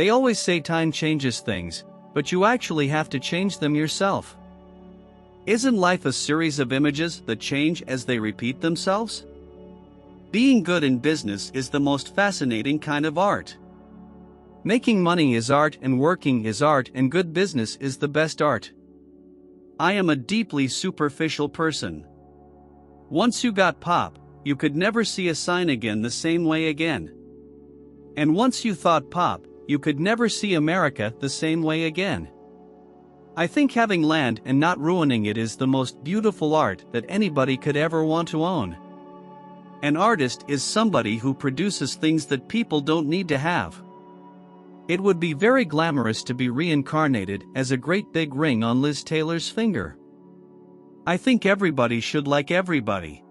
They always say time changes things, but you actually have to change them yourself. Isn't life a series of images that change as they repeat themselves? Being good in business is the most fascinating kind of art. Making money is art, and working is art, and good business is the best art. I am a deeply superficial person. Once you got pop, you could never see a sign again the same way again. And once you thought pop, you could never see America the same way again. I think having land and not ruining it is the most beautiful art that anybody could ever want to own. An artist is somebody who produces things that people don't need to have. It would be very glamorous to be reincarnated as a great big ring on Liz Taylor's finger. I think everybody should like everybody.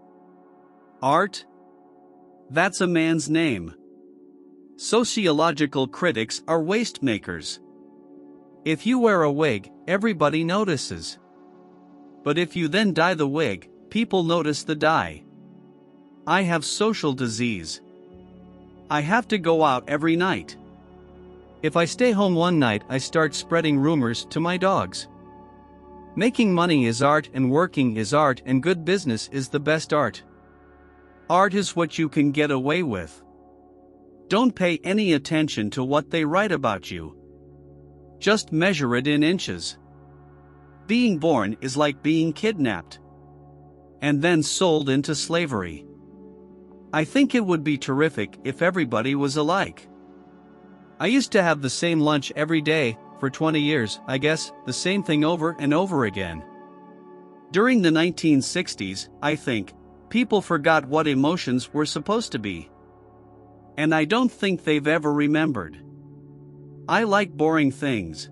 Art? That's a man's name. Sociological critics are waste makers. If you wear a wig, everybody notices. But if you then dye the wig, people notice the dye. I have social disease. I have to go out every night. If I stay home one night, I start spreading rumors to my dogs. Making money is art, and working is art, and good business is the best art. Art is what you can get away with. Don't pay any attention to what they write about you. Just measure it in inches. Being born is like being kidnapped and then sold into slavery. I think it would be terrific if everybody was alike. I used to have the same lunch every day, for 20 years, I guess, the same thing over and over again. During the 1960s, I think, people forgot what emotions were supposed to be. And I don't think they've ever remembered. I like boring things.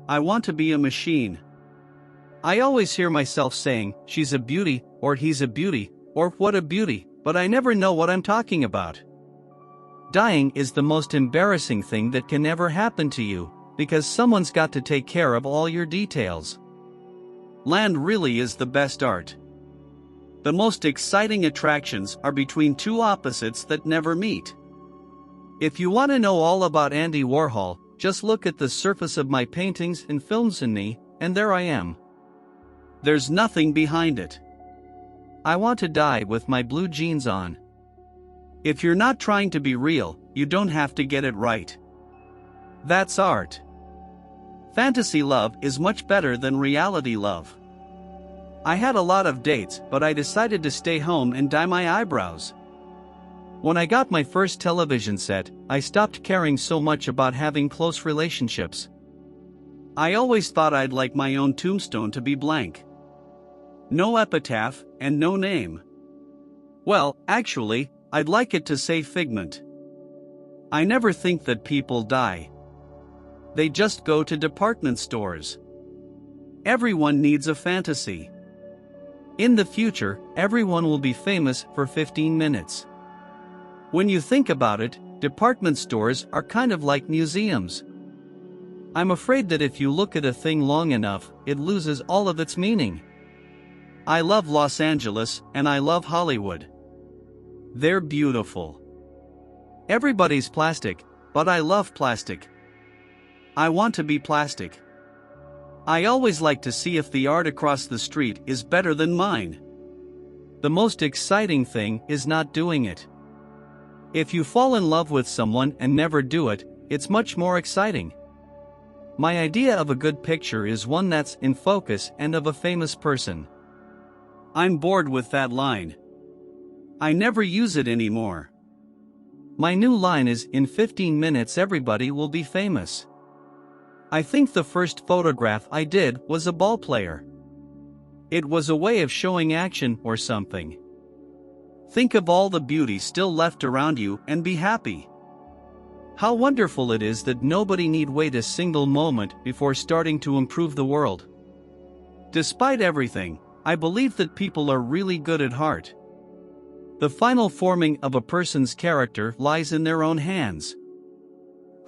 I want to be a machine. I always hear myself saying, she's a beauty, or he's a beauty, or what a beauty, but I never know what I'm talking about. Dying is the most embarrassing thing that can ever happen to you, because someone's got to take care of all your details. Land really is the best art. The most exciting attractions are between two opposites that never meet. If you want to know all about Andy Warhol, just look at the surface of my paintings and films in me, and there I am. There's nothing behind it. I want to die with my blue jeans on. If you're not trying to be real, you don't have to get it right. That's art. Fantasy love is much better than reality love. I had a lot of dates, but I decided to stay home and dye my eyebrows. When I got my first television set, I stopped caring so much about having close relationships. I always thought I'd like my own tombstone to be blank. No epitaph, and no name. Well, actually, I'd like it to say Figment. I never think that people die. They just go to department stores. Everyone needs a fantasy. In the future, everyone will be famous for 15 minutes. When you think about it, department stores are kind of like museums. I'm afraid that if you look at a thing long enough, it loses all of its meaning. I love Los Angeles, and I love Hollywood. They're beautiful. Everybody's plastic, but I love plastic. I want to be plastic. I always like to see if the art across the street is better than mine. The most exciting thing is not doing it. If you fall in love with someone and never do it, it's much more exciting. My idea of a good picture is one that's in focus and of a famous person. I'm bored with that line. I never use it anymore. My new line is, in 15 minutes everybody will be famous. I think the first photograph I did was a ball player. It was a way of showing action or something. Think of all the beauty still left around you and be happy. How wonderful it is that nobody need wait a single moment before starting to improve the world. Despite everything, I believe that people are really good at heart. The final forming of a person's character lies in their own hands.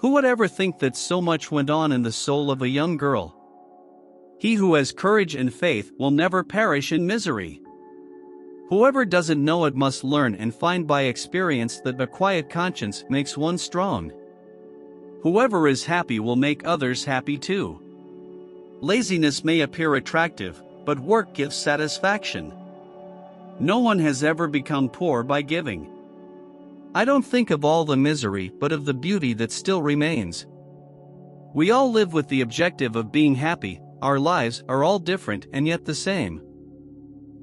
Who would ever think that so much went on in the soul of a young girl? He who has courage and faith will never perish in misery. Whoever doesn't know it must learn and find by experience that a quiet conscience makes one strong. Whoever is happy will make others happy too. Laziness may appear attractive, but work gives satisfaction. No one has ever become poor by giving. I don't think of all the misery but of the beauty that still remains. We all live with the objective of being happy. Our lives are all different and yet the same.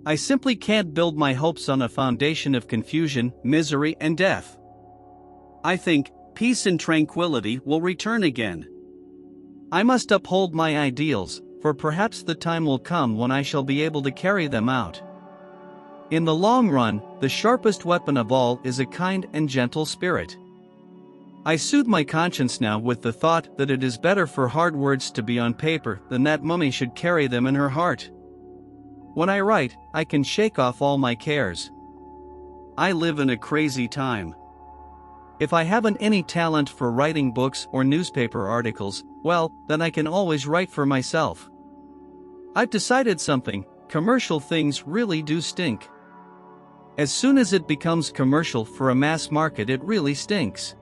I simply can't build my hopes on a foundation of confusion, misery, and death. I think peace and tranquility will return again. I must uphold my ideals, for perhaps the time will come when I shall be able to carry them out. In the long run, the sharpest weapon of all is a kind and gentle spirit. I soothe my conscience now with the thought that it is better for hard words to be on paper than that mummy should carry them in her heart. When I write, I can shake off all my cares. I live in a crazy time. If I haven't any talent for writing books or newspaper articles, well, then I can always write for myself. I've decided something: commercial things really do stink. As soon as it becomes commercial for a mass market, it really stinks.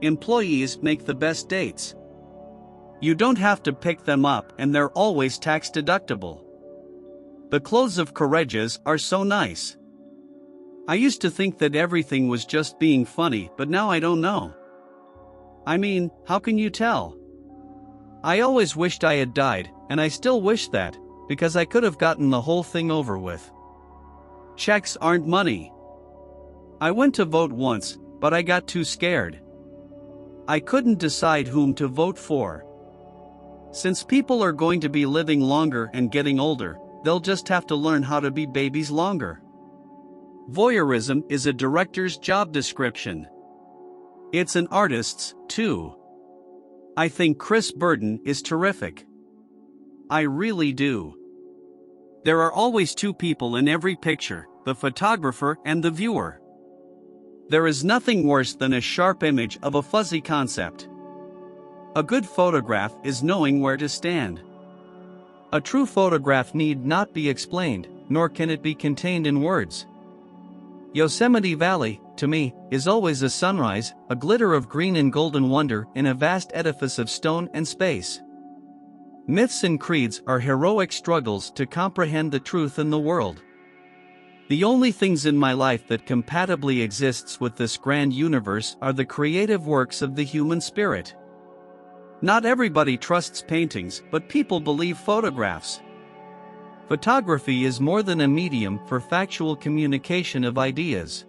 Employees make the best dates. You don't have to pick them up and they're always tax deductible. The clothes of Correggias are so nice. I used to think that everything was just being funny, but now I don't know. I mean, how can you tell? I always wished I had died, and I still wish that, because I could have gotten the whole thing over with. Checks aren't money. I went to vote once, but I got too scared. I couldn't decide whom to vote for. Since people are going to be living longer and getting older, they'll just have to learn how to be babies longer. Voyeurism is a director's job description. It's an artist's, too. I think Chris Burden is terrific. I really do. There are always two people in every picture, the photographer and the viewer. There is nothing worse than a sharp image of a fuzzy concept. A good photograph is knowing where to stand. A true photograph need not be explained, nor can it be contained in words. Yosemite Valley, to me, is always a sunrise, a glitter of green and golden wonder in a vast edifice of stone and space. Myths and creeds are heroic struggles to comprehend the truth in the world. The only things in my life that compatibly exists with this grand universe are the creative works of the human spirit. Not everybody trusts paintings, but people believe photographs. Photography is more than a medium for factual communication of ideas.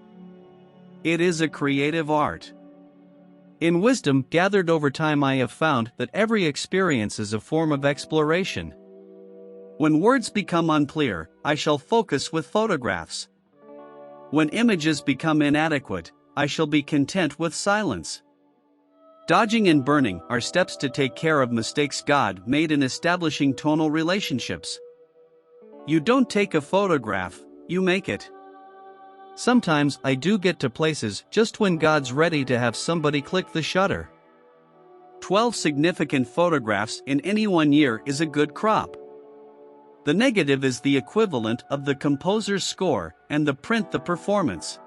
It is a creative art. In wisdom gathered over time, I have found that every experience is a form of exploration. When words become unclear, I shall focus with photographs. When images become inadequate, I shall be content with silence. Dodging and burning are steps to take care of mistakes God made in establishing tonal relationships. You don't take a photograph, you make it. Sometimes I do get to places just when God's ready to have somebody click the shutter. 12 significant photographs in any 1 year is a good crop. The negative is the equivalent of the composer's score and the print the performance.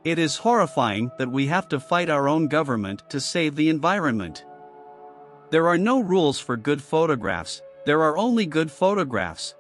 It is horrifying that we have to fight our own government to save the environment. There are no rules for good photographs, there are only good photographs.